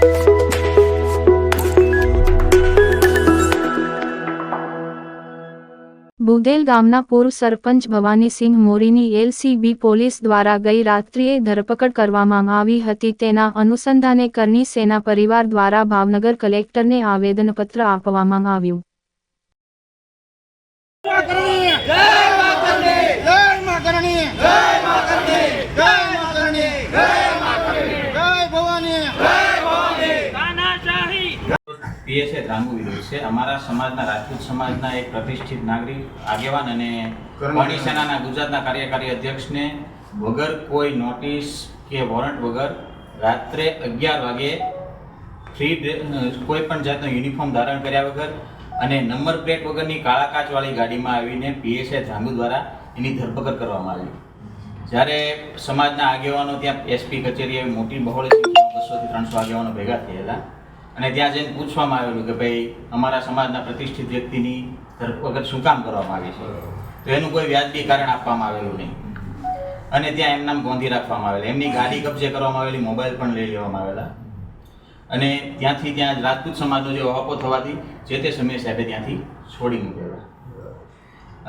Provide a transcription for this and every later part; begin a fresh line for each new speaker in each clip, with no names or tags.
બુધેલ ગામના પૂર્વ સરપંચ Bhavanisingh મોરીની LCB police દ્વારા ગઈ રાત્રિએ ધરપકડ કરવામાં આવી હતી। તેના અનુસંધાને કરની સેના પરિવાર દ્વારા ભાવનગર કલેક્ટરને આવેદનપત્ર આપવામાં આવ્યું।
પીએસએ ધ્રાંગુ વિરોધ છે। અમારા સમાજના રાજપૂત સમાજના એક પ્રતિષ્ઠિત નાગરિક આગેવાન અને કરણી સેનાના ગુજરાતના કાર્યકારી અધ્યક્ષને વગર કોઈ નોટિસ કે વોરંટ વગર રાત્રે 11 વાગે કોઈ પણ જાતનો યુનિફોર્મ ધારણ કર્યા વગર અને નંબર પ્લેટ વગરની કાળા કાચવાળી ગાડીમાં આવીને પીએસએ ધ્રાંગુ દ્વારા એની ધરપકડ કરવામાં આવી। જ્યારે સમાજના આગેવાનો ત્યાં એસપી કચેરીએ મોટી બહોળી સંખ્યામાં 200 થી 300 આગેવાનો ભેગા થયેલા અને ત્યાં જઈને પૂછવામાં આવેલું કે ભાઈ અમારા સમાજના પ્રતિષ્ઠિત વ્યક્તિની ધરપકડ શું કામ કરવામાં આવી છે, તો એનું કોઈ વ્યાજબી કારણ આપવામાં આવેલું નહીં અને ત્યાં એમનામ ગોંધી રાખવામાં આવેલા, એમની ગાડી કબજે કરવામાં આવેલી, મોબાઈલ પણ લઈ લેવામાં આવેલા અને ત્યાંથી ત્યાં રાજપૂત સમાજનો જે ઓહાપો થવાથી જે તે સમયે સાહેબે ત્યાંથી છોડી મૂકેલા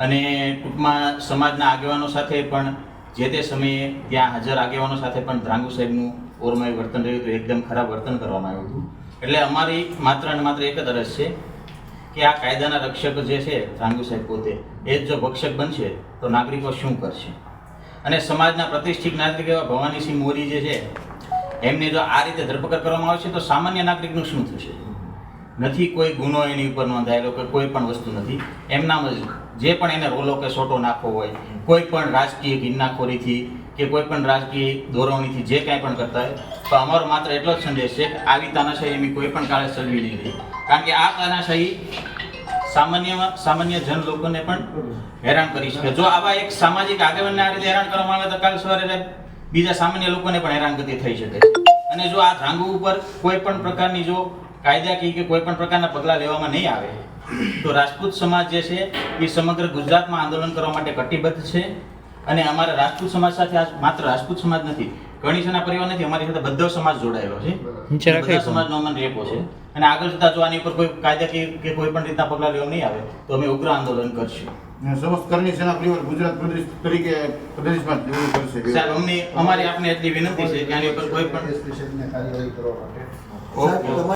અને ટૂંકમાં સમાજના આગેવાનો સાથે પણ જે તે સમયે ત્યાં હાજર આગેવાનો સાથે પણ ધ્રાંગુ સાહેબનું ઓરમાયું વર્તન રહ્યું હતું, એકદમ ખરાબ વર્તન કરવામાં આવ્યું હતું। એટલે અમારી માત્ર અને માત્ર એક જ અરજ છે કે આ કાયદાના રક્ષક જે છે ધ્રાંગુ સાહેબ પોતે એ જ જો ભક્ષક બનશે તો નાગરિકો શું કરશે અને સમાજના પ્રતિષ્ઠિત નાગરિક એવા ભવાનીસિંહ મોરી જે છે એમની જો આ રીતે ધરપકડ કરવામાં આવશે તો સામાન્ય નાગરિકનું શું થશે? નથી કોઈ ગુનો એની ઉપર નોંધાયેલો કે કોઈ પણ વસ્તુ નથી, એમનામ જ જે પણ એને રોલો કે સોટો નાખવો હોય, કોઈ પણ રાજકીય કિન્નાખોરીથી કે કોઈ પણ રાજકીય દોરવણીથી જે કાંઈ પણ કરતા હોય તો અમારો માત્ર એટલો જ સંદેશ છે કે આવી તાનાશાહી એમની કોઈ પણ કાળે ચલવી નહીં રહી, કારણ કે આ તાનાશાહી સામાન્ય જન લોકોને પણ હેરાન કરી શકે। જો આવા એક સામાજિક આગેવાનને આ રીતે હેરાન કરવામાં આવે તો કાલ સવારે બીજા સામાન્ય લોકોને પણ હેરાનગતિ થઈ શકે છે અને જો આ ધ્રાંગુ ઉપર કોઈ પણ પ્રકારની જો કાયદાકીય કે કોઈ પણ પ્રકારના પગલાં લેવામાં નહીં આવે તો રાજપૂત સમાજ જે છે એ સમગ્ર ગુજરાતમાં આંદોલન કરવા માટે કટિબદ્ધ છે અને અમારા રાજપૂત સમાજ સાથે આ માત્ર રાજપૂત સમાજ નથી, કરણી સેના પરિવાર નથી, અમારી સાથે બધો સમાજ જોડાયેલો છે, બધા સમાજનો અમન રેપો છે અને આગળ જતા જો આની ઉપર કોઈ કાયદાકીય કે કોઈ પણ રીતના પગલાં લેવામાં નહીં આવે તો અમે ઉગ્ર આંદોલન કરશું।
સમસ્ત કરણી સેના પરિવાર ગુજરાત પ્રદેશ તરીકે પ્રદેશમાં જોવું પડશે
સાહેબ, અમારી આપને એટલી વિનંતી છે કે આની ઉપર કોઈ પણ